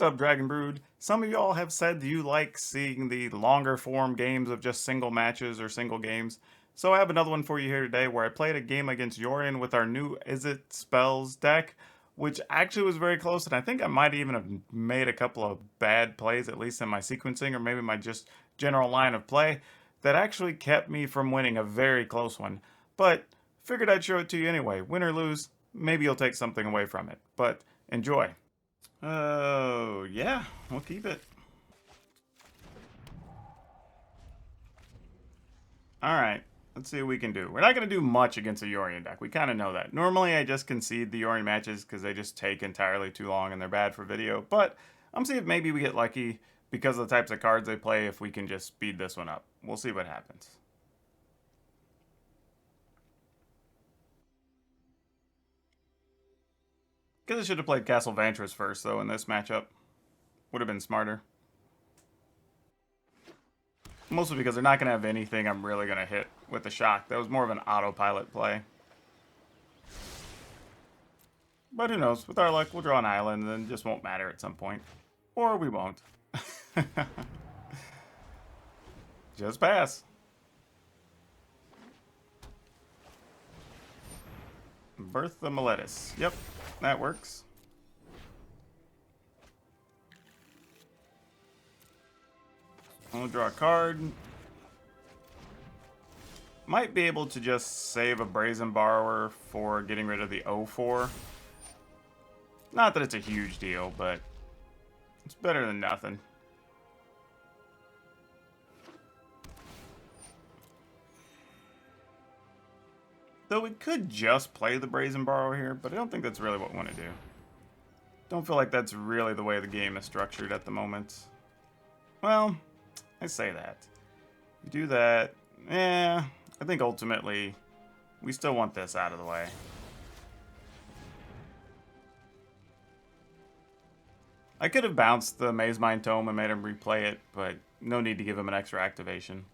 up, Dragon Brood? Some of y'all have said you like seeing the longer form games of just single matches or single games. So I have another one for you here today where I played a game against Yorion with our new Izzet Spells deck, which actually was very close, and I think I might even have made a couple of bad plays, at least in my sequencing or maybe my just general line of play, that actually kept me from winning a very close one. But figured I'd show it to you anyway. Win or lose, maybe you'll take something away from it. But enjoy. Oh, yeah, we'll keep it. Alright, let's see what we can do. We're not going to do much against a Yorion deck. We kind of know that. Normally, I just concede the Yorion matches because they just take entirely too long and they're bad for video. But I'm seeing if maybe we get lucky because of the types of cards they play if we can just speed this one up. We'll see what happens. Guess I should have played Castle Vantress first, though, in this matchup. Would have been smarter. Mostly because they're not going to have anything I'm really going to hit with the shock. That was more of an autopilot play. But who knows? With our luck, we'll draw an island and then it just won't matter at some point. Or we won't. Just pass. Birth the Meletis. Yep, that works. I'll draw a card. Might be able to just save a Brazen Borrower for getting rid of the 0-4. Not that it's a huge deal, but it's better than nothing. Though we could just play the Brazen Borrower here, but I don't think that's really what we want to do. Don't feel like that's really the way the game is structured at the moment. Well, I say that. You do that, I think ultimately we still want this out of the way. I could have bounced the Maze Mind Tome and made him replay it, but no need to give him an extra activation.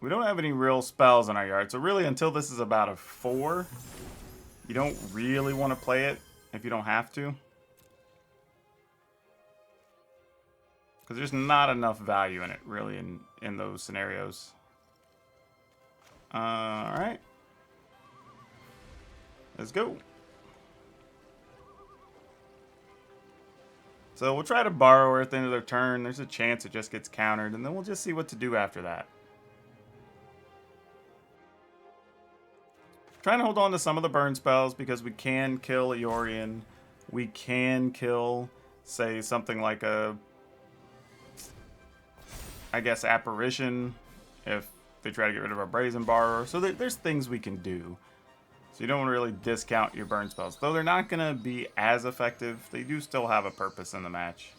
We don't have any real spells in our yard, so really until this is about a 4, you don't really want to play it if you don't have to. Because there's not enough value in it, really, in those scenarios. Alright. Let's go. So we'll try to borrow her at the end of their turn. There's a chance it just gets countered, and then we'll just see what to do after that. Trying to hold on to some of the burn spells because we can kill a Yorion. We can kill, say, something like a, I guess, Apparition if they try to get rid of our Brazen Borrower. So there's things we can do. So you don't want to really discount your burn spells. Though they're not going to be as effective, they do still have a purpose in the match.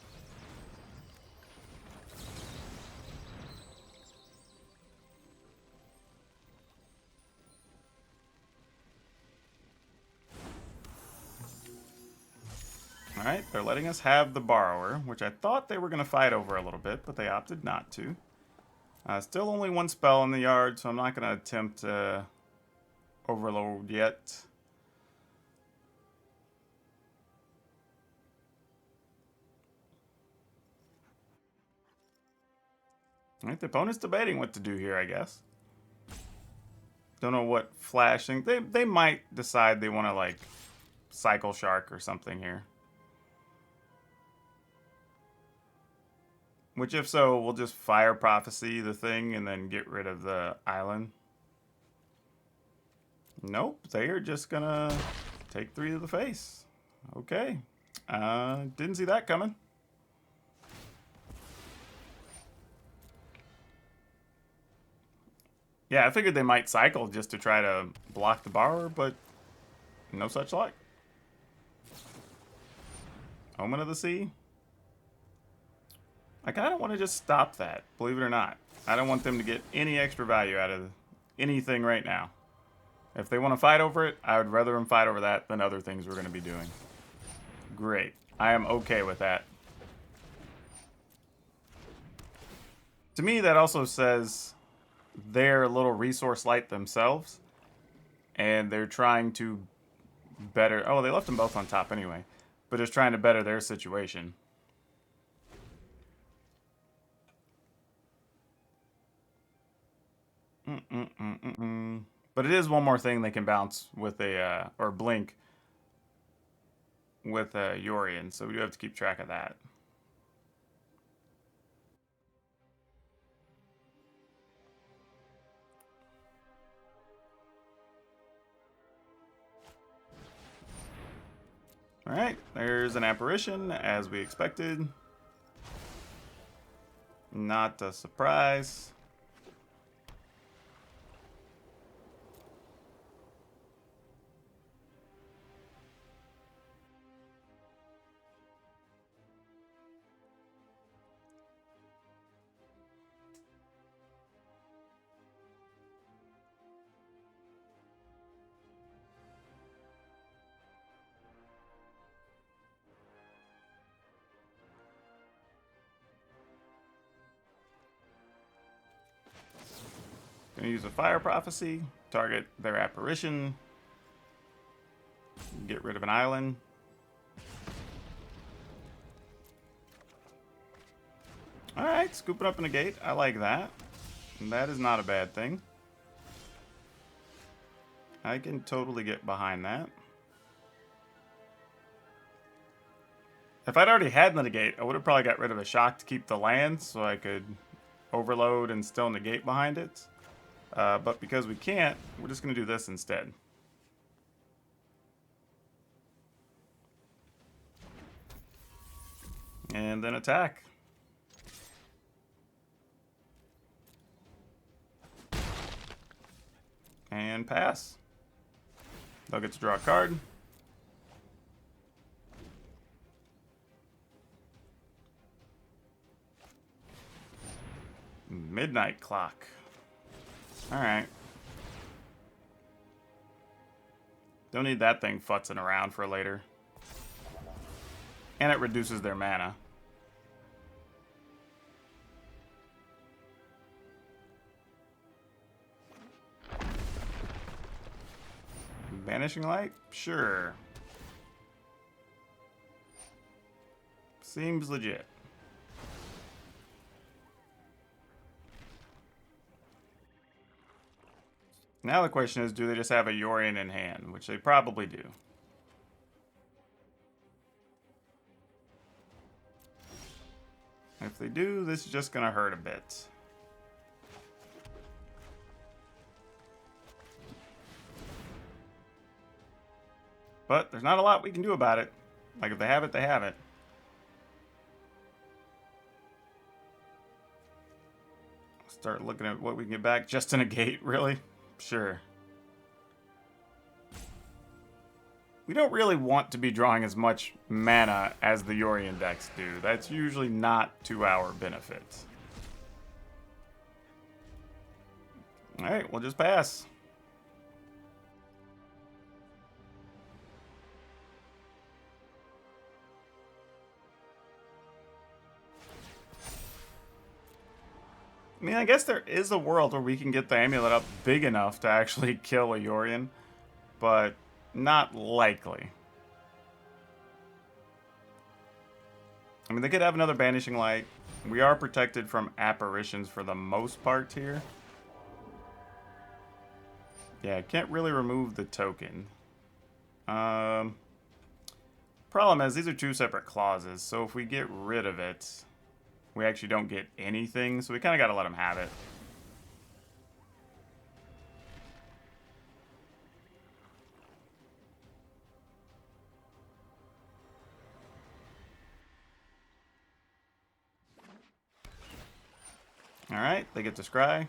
Alright, they're letting us have the Borrower, which I thought they were going to fight over a little bit, but they opted not to. Still only one spell in the yard, so I'm not going to attempt Overload yet. Alright, the opponent's debating what to do here, I guess. Don't know what flashing. They might decide they want to, like, Cycle Shark or something here. Which, if so, we'll just Fire Prophecy the thing and then get rid of the island. Nope, they are just gonna take 3 to the face. Okay. Didn't see that coming. Yeah, I figured they might cycle just to try to block the Borrower, but no such luck. Omen of the Sea. I kind of want to just stop that, believe it or not. I don't want them to get any extra value out of anything right now. If they want to fight over it, I would rather them fight over that than other things we're going to be doing. Great. I am okay with that. To me, that also says they're a little resource light themselves. and they're trying to better... Oh, they left them both on top anyway. But just trying to better their situation. But it is one more thing they can bounce with a... or blink with a Yorion, so we do have to keep track of that. Alright, there's an apparition, as we expected. Not a surprise. Gonna use a Fire Prophecy, target their apparition, get rid of an island. Alright, scoop it up in a gate. I like that. And that is not a bad thing. I can totally get behind that. If I'd already had the negate, I would have probably got rid of a shock to keep the land so I could overload and still negate behind it. But because we can't, we're just going to do this instead. And then attack. And pass. They'll get to draw a card. Midnight Clock. Alright. Don't need that thing futzing around for later. And it reduces their mana. Vanishing Light? Sure. Seems legit. Now the question is, do they just have a Yorion in hand? Which they probably do. If they do, this is just going to hurt a bit. But there's not a lot we can do about it. Like, if they have it, they have it. Start looking at what we can get back just in a gate, really? Sure. We don't really want to be drawing as much mana as the Yorion decks do. That's usually not to our benefit. Alright, we'll just pass. I mean, I guess there is a world where we can get the amulet up big enough to actually kill a Yorion, but not likely. I mean, they could have another Banishing Light. We are protected from apparitions for the most part here. Yeah, I can't really remove the token. Problem is, these are two separate clauses, so if we get rid of it, we actually don't get anything, so we kind of got to let them have it. Alright, they get to scry.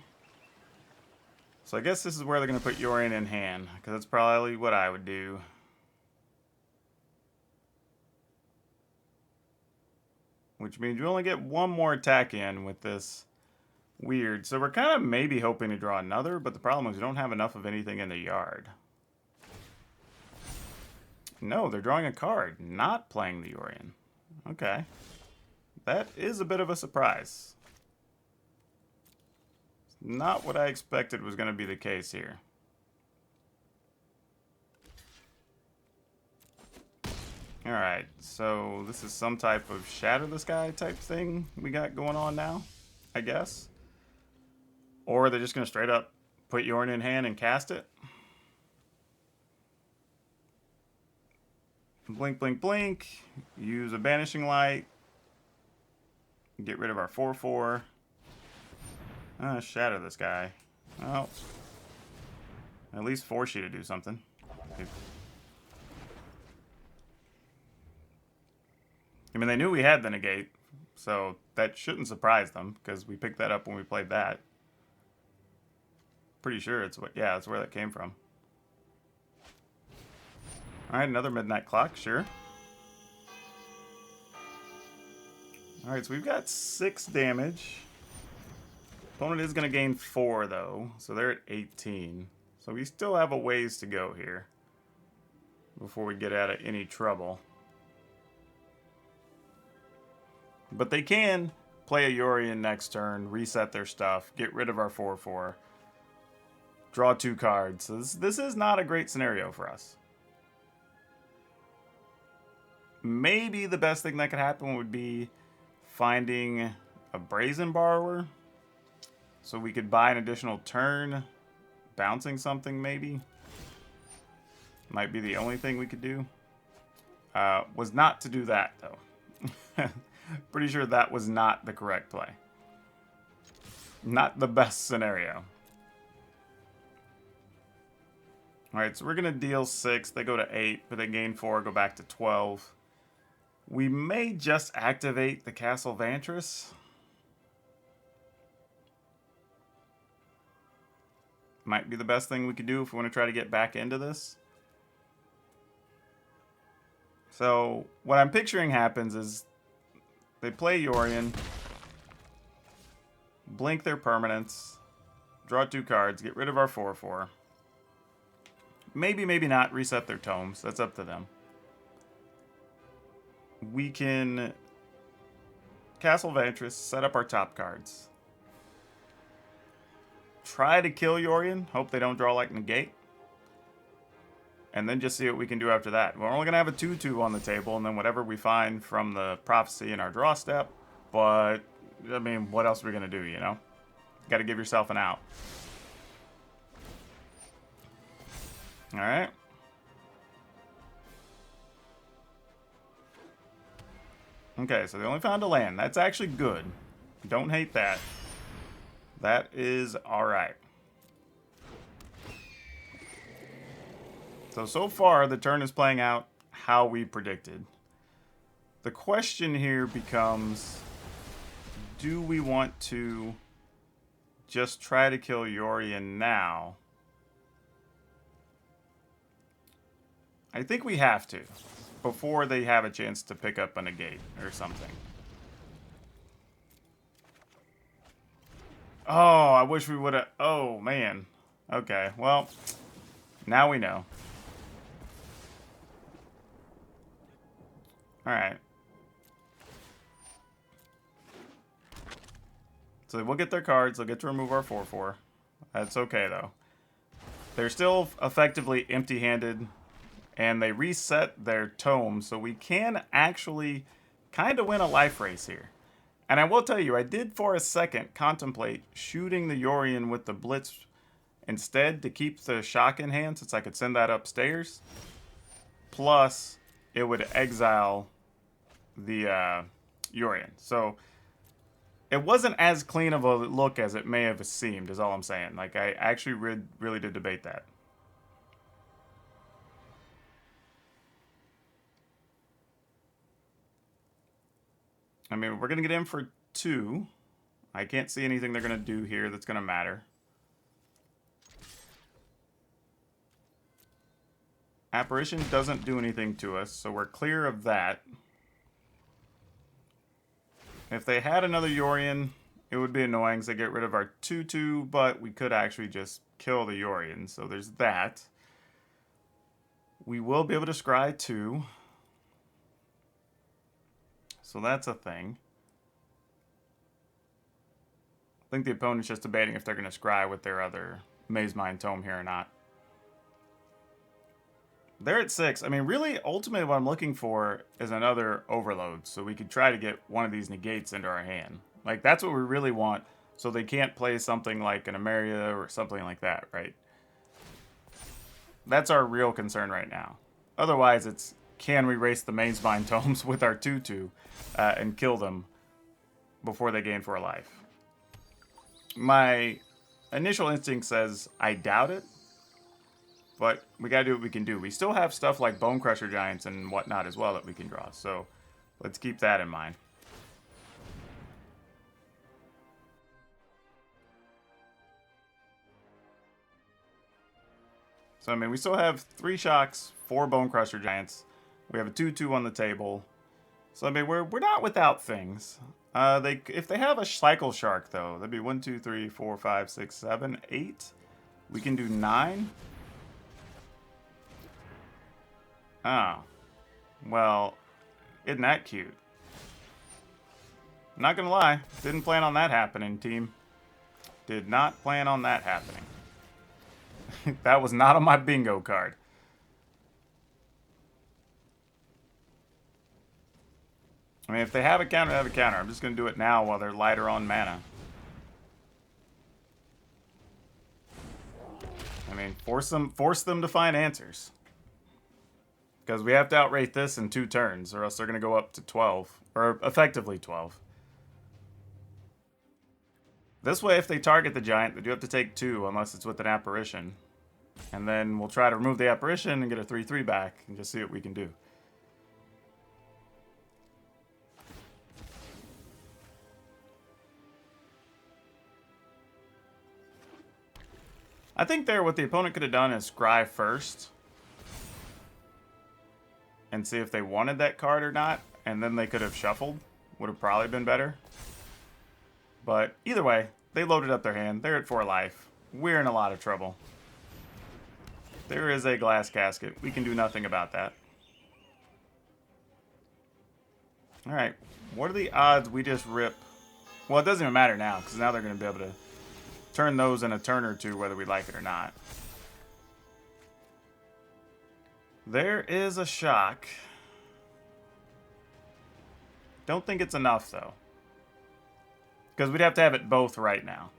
So I guess this is where they're going to put Yorion in hand, because that's probably what I would do. Which means you only get one more attack in with this. Weird. So we're kind of maybe hoping to draw another, but the problem is we don't have enough of anything in the yard. No, they're drawing a card, not playing the Yorion. Okay. That is a bit of a surprise. Not what I expected was going to be the case here. Alright, so this is some type of Shatter the Sky type thing we got going on now, I guess. Or they're just going to straight up put Yorion in hand and cast it. Blink, blink, blink. Use a Banishing Light. Get rid of our 4/4. Shatter this guy. Well, at least force you to do something. I mean, they knew we had the negate, so that shouldn't surprise them, because we picked that up when we played that. Pretty sure it's what, yeah, that's where that came from. Alright, another Midnight Clock, sure. Alright, so we've got 6 damage. Opponent is going to gain 4, though, so they're at 18. So we still have a ways to go here before we get out of any trouble. But they can play a Yorion next turn, reset their stuff, get rid of our 4/4, draw 2 cards. So this is not a great scenario for us. Maybe the best thing that could happen would be finding a Brazen Borrower, so we could buy an additional turn, bouncing something maybe. Might be the only thing we could do. Was not to do that, though. Pretty sure that was not the correct play. Not the best scenario. Alright, so we're going to deal 6. They go to 8, but they gain 4, go back to 12. We may just activate the Castle Vantress. Might be the best thing we could do if we want to try to get back into this. So, what I'm picturing happens is they play Yorion, blink their permanents, draw 2 cards, get rid of our 4/4. Maybe, maybe not reset their tomes. That's up to them. We can Castle Vantress, set up our top cards. Try to kill Yorion, hope they don't draw like Negate. And then just see what we can do after that. We're only going to have a 2/2 on the table, and then whatever we find from the Prophecy in our draw step. But, I mean, what else are we going to do, you know? Got to give yourself an out. Alright. Okay, so they only found a land. That's actually good. Don't hate that. That is alright. So far, the turn is playing out how we predicted. The question here becomes, do we want to just try to kill Yorion now? I think we have to, before they have a chance to pick up a negate or something. Oh, I wish we would have... Oh, man. Okay, well, now we know. Alright. So we'll get their cards. They'll get to remove our 4/4. That's okay, though. They're still effectively empty-handed, and they reset their tome, so we can actually kind of win a life race here. And I will tell you, I did for a second contemplate shooting the Yorion with the Blitz instead to keep the shock in hand, since I could send that upstairs. Plus, it would exile the Yorion. So it wasn't as clean of a look as it may have seemed, is all I'm saying. Like, I actually really did debate that. I mean, we're going to get in for 2. I can't see anything they're going to do here that's going to matter. Apparition doesn't do anything to us, so we're clear of that. If they had another Yorion, it would be annoying because they get rid of our 2/2, but we could actually just kill the Yorion, so there's that. We will be able to scry 2. So that's a thing. I think the opponent's just debating if they're going to scry with their other Maze Mind Tome here or not. They're at 6. I mean, really, ultimately, what I'm looking for is another overload, so we could try to get one of these negates into our hand. Like, that's what we really want, so they can't play something like an Emeria or something like that, right? That's our real concern right now. Otherwise, it's can we race the Mainspine Tomes with our 2/2 and kill them before they gain 4 life? My initial instinct says I doubt it, but we gotta do what we can do. We still have stuff like Bone Crusher Giants and whatnot as well that we can draw, so let's keep that in mind. So, I mean, we still have 3 Shocks, 4 Bone Crusher Giants. We have a 2/2 on the table. So, I mean, we're not without things. If they have a Cycle Shark, though, that'd be 1, 2, 3, 4, 5, 6, 7, 8. We can do 9. Oh. Well, isn't that cute? Not gonna lie, didn't plan on that happening, team. Did not plan on that happening. That was not on my bingo card. I mean, if they have a counter, they have a counter. I'm just gonna do it now while they're lighter on mana. I mean, force them to find answers. Because we have to outrate this in 2 turns, or else they're going to go up to 12. Or effectively 12. This way, if they target the giant, they do have to take 2, unless it's with an apparition. And then we'll try to remove the apparition and get a 3/3 back, and just see what we can do. I think there, what the opponent could have done is scry first. And see if they wanted that card or not, and then they could have shuffled. Would have probably been better. But either way, they loaded up their hand. They're at 4 life. We're in a lot of trouble. There is a glass casket. We can do nothing about that. Alright, what are the odds we just rip? Well, it doesn't even matter now, because now they're going to be able to turn those in a turn or 2, whether we like it or not. There is a shock. Don't think it's enough, though. Because we'd have to have it both right now.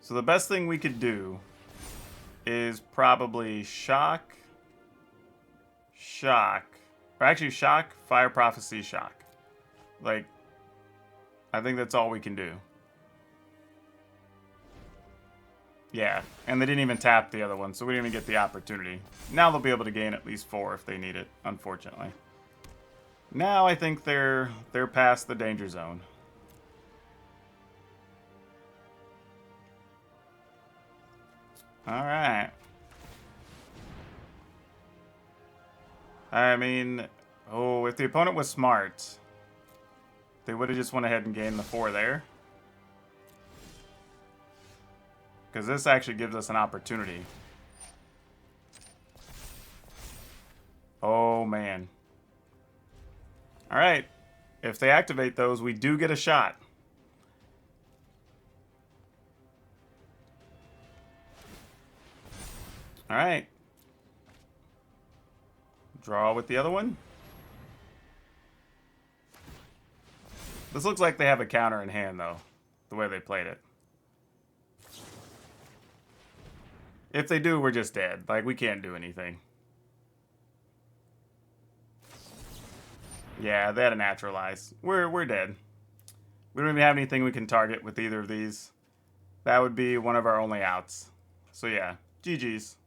So the best thing we could do is probably shock, or actually shock, fire prophecy, shock. Like, I think that's all we can do. Yeah, and they didn't even tap the other one, so we didn't even get the opportunity. Now they'll be able to gain at least 4 if they need it, unfortunately. Now I think they're past the danger zone. Alright. I mean, oh, if the opponent was smart, they would have just went ahead and gained the 4 there. Because this actually gives us an opportunity. Oh, man. Alright. If they activate those, we do get a shot. Alright. Draw with the other one. This looks like they have a counter in hand, though, the way they played it. If they do, we're just dead. Like, we can't do anything. Yeah, they had a naturalize. We're dead. We don't even have anything we can target with either of these. That would be one of our only outs. So yeah, GG's.